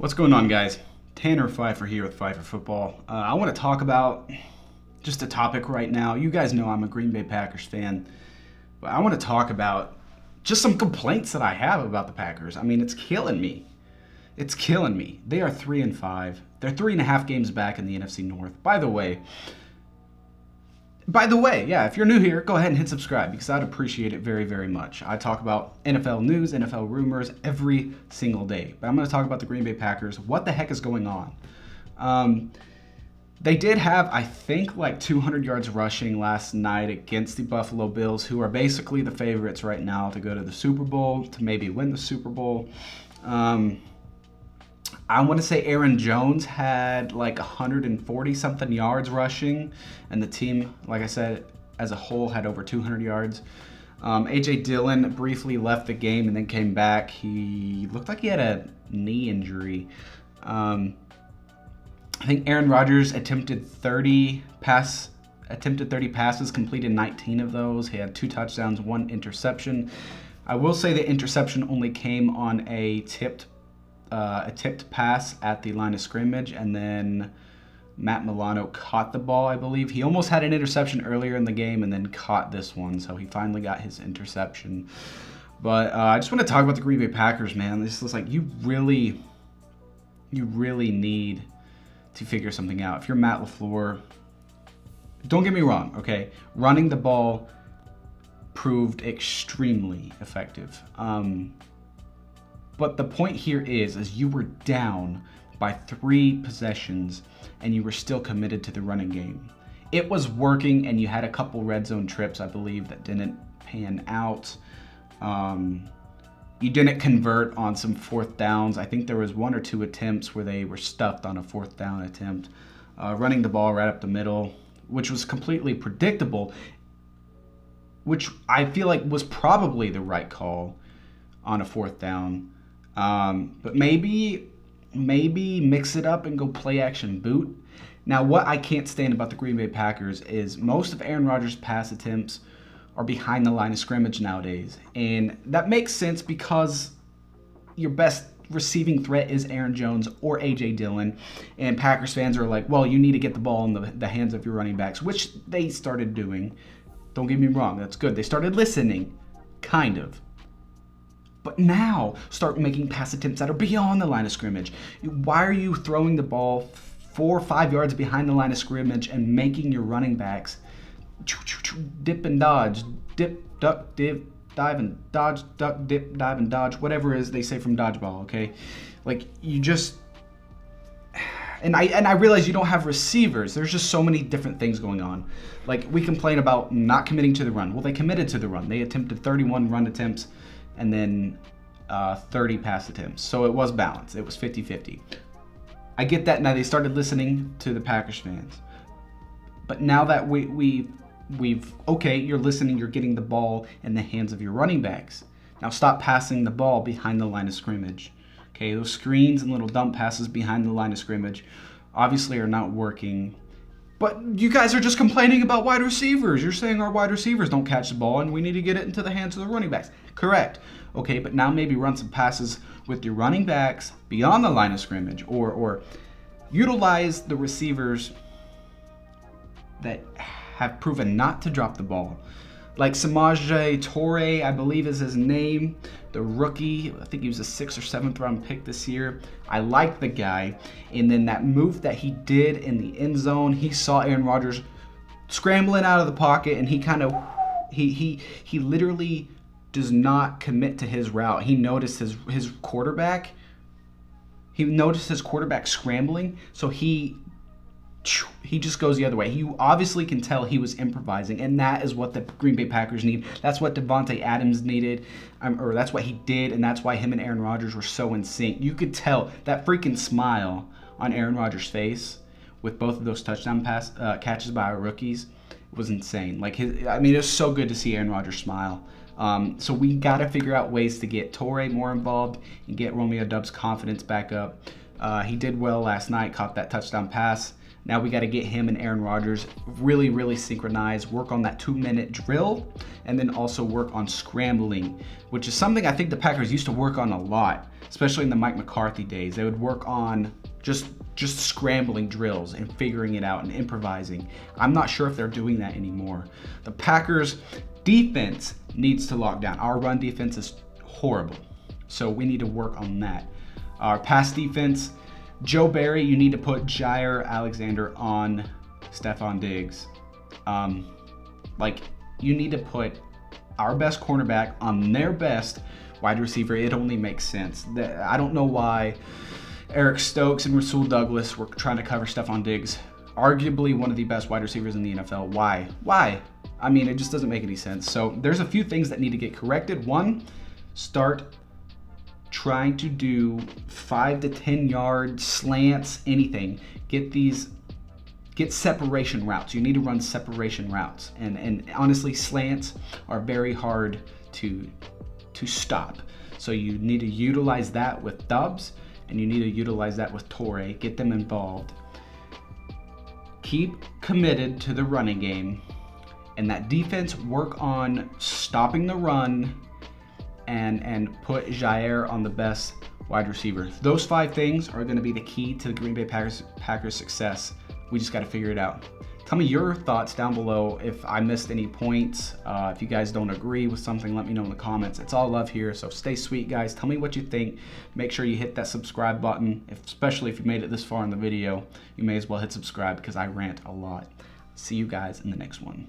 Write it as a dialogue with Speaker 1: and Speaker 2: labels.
Speaker 1: What's going on, guys? Tanner Phifer here with Phifer Football. I want to talk about just a topic right now. You guys know I'm a Green Bay Packers fan, but I want to talk about just some complaints that I have about the Packers. I mean, it's killing me. It's killing me. They are 3-5. They're 3.5 games back in the NFC North. By the way, yeah, if you're new here, go ahead and hit subscribe because I'd appreciate it very, very much. I talk about NFL news, NFL rumors every single day. But I'm going to talk about the Green Bay Packers. What the heck is going on? They did have, I think, like 200 yards rushing last night against the Buffalo Bills, who are basically the favorites right now to go to the Super Bowl, to maybe win the Super Bowl. I want to say Aaron Jones had like 140-something yards rushing, and the team, like I said, as a whole had over 200 yards. Dillon briefly left the game and then came back. He looked like he had a knee injury. I think Aaron Rodgers attempted 30 passes, completed 19 of those. He had 2 touchdowns, 1 interception. I will say the interception only came on a tipped pass at the line of scrimmage, and then Matt Milano caught the ball, I believe. He almost had an interception earlier in the game and then caught this one, so he finally got his interception. But I just want to talk about the Green Bay Packers, man. This is like, you really need to figure something out. If you're Matt LaFleur, don't get me wrong, okay? Running the ball proved extremely effective. But the point here is you were down by 3 possessions and you were still committed to the running game. It was working, and you had a couple red zone trips, I believe, that didn't pan out. You didn't convert on some 4th downs. I think there was 1 or 2 attempts where they were stuffed on a 4th down attempt. Running the ball right up the middle, which was completely predictable, which I feel like was probably the right call on a 4th down. But maybe mix it up and go play action boot. Now, what I can't stand about the Green Bay Packers is most of Aaron Rodgers' pass attempts are behind the line of scrimmage nowadays. And that makes sense because your best receiving threat is Aaron Jones or A.J. Dillon. And Packers fans are like, well, you need to get the ball in the hands of your running backs, which they started doing. Don't get me wrong, that's good. They started listening, kind of. But now start making pass attempts that are beyond the line of scrimmage. Why are you throwing the ball 4 or 5 yards behind the line of scrimmage and making your running backs dip and dodge, dip, duck, dip, dive and dodge, duck, dip, dive and dodge, whatever it is they say from dodgeball, okay? Like, you just... And I realize you don't have receivers. There's just so many different things going on. Like, we complain about not committing to the run. Well, they committed to the run. They attempted 31 run attempts and then 30 pass attempts. So it was balanced. It was 50-50. I get that now. They started listening to the Packers fans. But now that we've okay, you're listening, you're getting the ball in the hands of your running backs. Now stop passing the ball behind the line of scrimmage. Okay, those screens and little dump passes behind the line of scrimmage obviously are not working. But you guys are just complaining about wide receivers. You're saying our wide receivers don't catch the ball and we need to get it into the hands of the running backs. Correct. Okay, but now maybe run some passes with your running backs beyond the line of scrimmage, or utilize the receivers that have proven not to drop the ball. Like Samaje Toure, I believe is his name, the rookie. I think he was a 6th or 7th round pick this year. I like the guy. And then that move that he did in the end zone, he saw Aaron Rodgers scrambling out of the pocket, and he literally does not commit to his route. He noticed his quarterback. He noticed his quarterback scrambling, so he just goes the other way. You obviously can tell he was improvising, and that is what the Green Bay Packers need. That's what Devontae Adams needed, or that's what he did, and that's why him and Aaron Rodgers were so in sync. You could tell that freaking smile on Aaron Rodgers' face with both of those touchdown catches by our rookies was insane. Like, it was so good to see Aaron Rodgers smile. So we got to figure out ways to get Toure more involved and get Romeo Doubs' confidence back up. He did well last night, caught that touchdown pass. Now we got to get him and Aaron Rodgers really synchronized, work on that 2-minute drill, and then also work on scrambling, which is something I think the Packers used to work on a lot, especially in the Mike McCarthy days. They would work on just scrambling drills and figuring it out and improvising. I'm not sure if they're doing that anymore. The Packers defense needs to lock down. Our run defense is horrible, so we need to work on that. Our pass defense, Joe Barry, you need to put Jair Alexander on Stephon Diggs. You need to put our best cornerback on their best wide receiver. It only makes sense. I don't know why Eric Stokes and Rasul Douglas were trying to cover Stephon Diggs, arguably one of the best wide receivers in the NFL. Why? I mean, it just doesn't make any sense. So there's a few things that need to get corrected. One, start trying to do 5 to 10 yard slants, anything. Get separation routes. You need to run separation routes. And honestly, slants are very hard to stop. So you need to utilize that with Dubs, and you need to utilize that with Torrey. Get them involved. Keep committed to the running game. And that defense, work on stopping the run and put Jair on the best wide receiver. Those 5 things are going to be the key to the Green Bay Packers success. We just got to figure it out. Tell me your thoughts down below. If I missed any points, if you guys don't agree with something, let me know in the comments. It's all love here, so stay sweet, guys. Tell me what you think. Make sure you hit that subscribe button, especially if you made it this far in the video. You may as well hit subscribe because I rant a lot. See you guys in the next one.